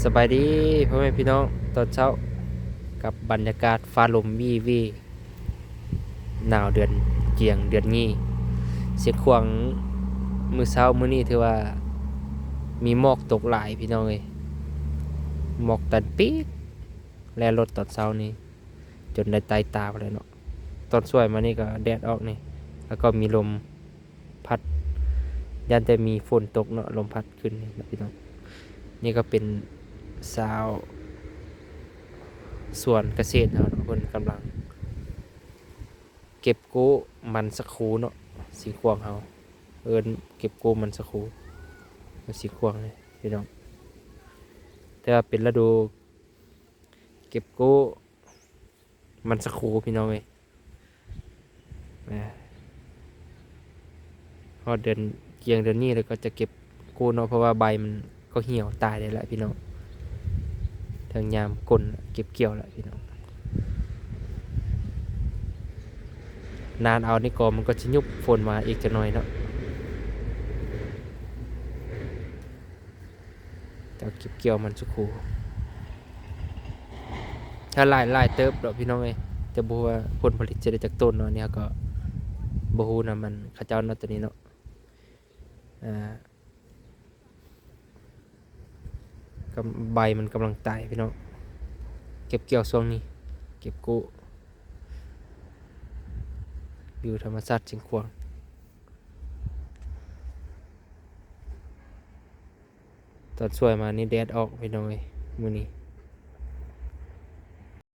สบายดีพ่อแม่พี่น้องตอนเช้ากับบรรยากาศฟ้าลมวีวีหนาวเดือนเจียงเดือนงี้เสียงขวางมือเช้ามื้อนี้ถือว่ามีหมอกตกหลายพี่น้องเอ้ยหมอกตันปี๊ดแลรถตอนเช้านี้จนได้ตายตาไปเลยเนาะตอนสวยมานี่ก็แดดออกนี่แล้วก็มีลมพัดยันแต่มีฝนตกเนาะลมพัดขึ้นนี่นะพี่น้องนี่ก็เป็นสาวส่วนเกษตรเนาะเพิ่นกำลังเก็บกู้มันสักคูเนาะสีขวางเฮาเอิ้นเก็บกู้มันสักคูมันสีขวางเลยพี่น้องแต่ว่าเป็นฤดูเก็บกู้มันสักคูพี่น้องเอ้ยนะพอเดือนเกียงเดือนนี้แล้วก็จะเก็บกู้เนาะเพราะว่าใบมันก็เหี่ยวตายได้แล้วพี่น้องทางยามกลเก็บเกี่ยวแล้วพี่น้องนานเอานี่ก็มันก็จะยุบฝนมาอีกจะหน่อยเนาะจะเก็บเกี่ยวมันสักคูถ้าหลายเติบดอกพี่น้องเอ้ยจะบ่ฮู้ว่าผลผลิตจะได้จากต้นเนาะเนี่ยก็บ่ฮู้นะมันเขาเจ้าเนาะตัวนี้เนาะอ่ากับใบมันกำลังตายพี่น้องเก็บเกี่ยวช่วงนี้เก็บกู้วิวธรรมชาติเชียงขวางตอนสวยมานี่แดดออกพี่น้องเอ้ยมื้อนี้